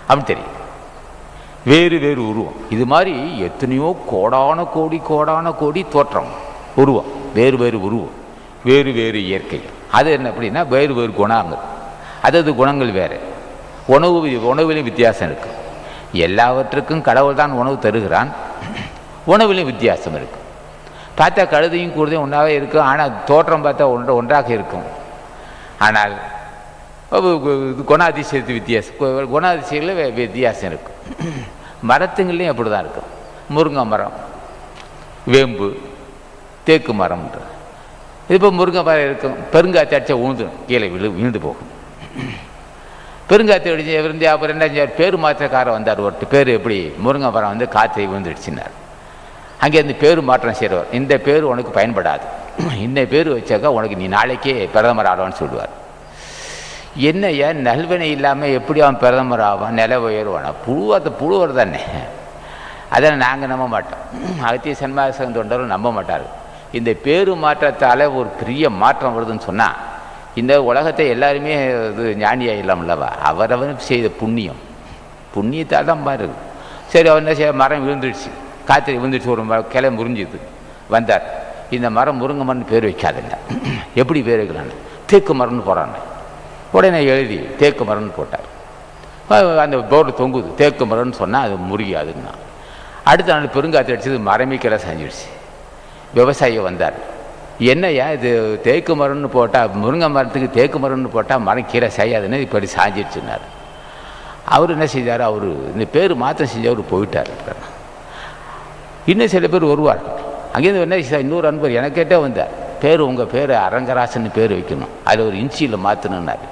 அப்படின்னு தெரியும். வேறு வேறு உருவம். இது மாதிரி எத்தனையோ கோடான கோடி தோற்றம், உருவம், வேறு வேறு உருவம், வேறு வேறு இயற்கை. அது என்ன அப்படின்னா வேறு வேறு குணங்கள். அதாவது குணங்கள் வேறு. உணவிலையும் வித்தியாசம் இருக்குது. எல்லாவற்றுக்கும் கடவுள் தான் உணவு தருகிறான். உணவிலையும் வித்தியாசம் இருக்குது. பார்த்தா கழுதையும் கூடுதையும் ஒன்றாவே இருக்கும். ஆனால் தோற்றம் பார்த்தா ஒன்றாக இருக்கும். ஆனால் குணாதிசயத்து குணாதிசயங்களில் வித்தியாசம் இருக்கும். மரத்துங்கள்லையும் அப்படி தான் இருக்கும். முருங்கை மரம், வேம்பு, தேக்கு மரம்ன்ற இப்போ முருங்கை மரம் இருக்கும். பெருங்காற்று அடித்தா உழுந்துடும், கீழே விழுந்து போகும். பெருங்காற்று அடிச்சு இருந்து அப்புறம் என்ன பேர் மாற்றக்காரர் வந்தார். ஒருட்டு பேர் எப்படி முருங்கை மரம் வந்து காற்றை விழுந்துடுச்சுன்னார். அங்கேருந்து பேர் மாற்றம் செய்கிறவர், இந்த பேர் உனக்கு பயன்படாது, இந்த பேர் வச்சாக்கா உனக்கு நீ நாளைக்கே பிரதமர் ஆடுவான்னு சொல்லுவார். என்னையா நல்வினை இல்லாமல் எப்படி அவன் பிரதமர் ஆவான், நில உயர்வானா? புழுவர் தானே. அதனால் நாங்கள் நம்ப மாட்டோம். அகத்திய சன்மார்க்க தொண்டரும் நம்ப மாட்டார்கள். இந்த பேரு மாற்றத்தால் ஒரு பெரிய மாற்றம் வருதுன்னு சொன்னால் இந்த உலகத்தை எல்லாருமே இது ஞானியாக இல்லாமல்லவா? அவரவன் செய்த புண்ணியத்தால் தான் பாருங்க. சரி, அவர் என்ன செய்ய, மரம் விழுந்துடுச்சு, காற்று விழுந்துடுச்சு, ஒரு கிளை முறிஞ்சிது. வந்தார், இந்த மரம் முருங்கை மரம்னு பேர் வைக்காதுங்க. எப்படி பேர் வைக்கிறான்னு தேக்கு மரம்னு போகிறாங்க. உடனே எழுதி தேக்கு மரம்னு போட்டார். அந்த போர்டு தொங்குது, தேக்கு மரம்னு சொன்னால் அது முறியாதுன்னா. அடுத்த நாள் பெருங்காற்று அடிச்சது, மரமே கிளை செஞ்சிடுச்சு. விவசாயி வந்தார், என்னையா இது தேக்கு மரம்னு போட்டால், முருங்கை மரத்துக்கு தேக்கு மரம்னு போட்டால் மரம் கீரை செய்யாதுன்னு இப்படி சாஞ்சிடுச்சுன்னார். அவர் என்ன செஞ்சார், அவர் இந்த பேர் மாற்றம் செஞ்சவர் போயிட்டார். இன்னும் சில பேர் வருவார். அங்கேருந்து என்ன இன்னொரு அன்பர் எனக்கேட்டே வந்தார், பேர் உங்கள் பேர் அரங்கராசன்னு பேர் வைக்கணும், அதில் ஒரு இன்ச்சியில் மாற்றணுன்னாரு.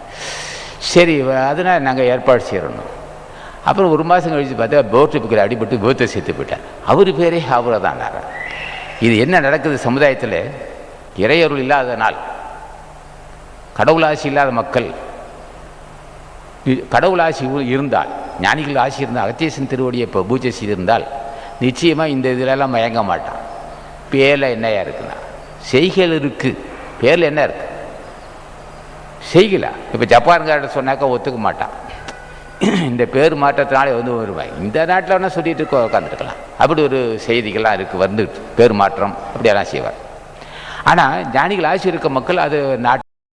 சரி, அதனால் நாங்கள் ஏற்பாடு செய்யணும். அப்புறம் ஒரு மாதம் கழித்து பார்த்தா போட்டு புக்கில் அடிபட்டு போத்தை சேர்த்து போயிட்டார். அவர் பேரே அவரை தான். இது என்ன நடக்குது சமுதாயத்தில்? இறையருள் இல்லாத நாள், கடவுளாசி இல்லாத மக்கள். கடவுளாசி இருந்தால், ஞானிகள் ஆசி இருந்தால், அகத்தியசன் திருவடியை இப்போ பூஜை செய்திருந்தால் நிச்சயமாக இந்த இதிலெல்லாம் மயங்க மாட்டான். பேரில் என்னையா இருக்குண்ணா, செய்கைகள் இருக்குது. பேரில் என்ன இருக்குது? செய்கலா. இப்போ ஜப்பான்கார்ட்ட சொன்னாக்கா ஒத்துக்க மாட்டான். இந்த பேர் மாற்றத்தினாலே வருவாங்க. இந்த நாட்டில் வேணால் சொல்லிட்டு உட்காந்துருக்கலாம். அப்படி ஒரு செய்திகள்லாம் இருக்குது, வந்துட்டு பேர் மாற்றம் அப்படியெல்லாம் செய்வார். ஆனால் ஞானிகள் ஆசி இருக்க மக்கள் அது நாட்டு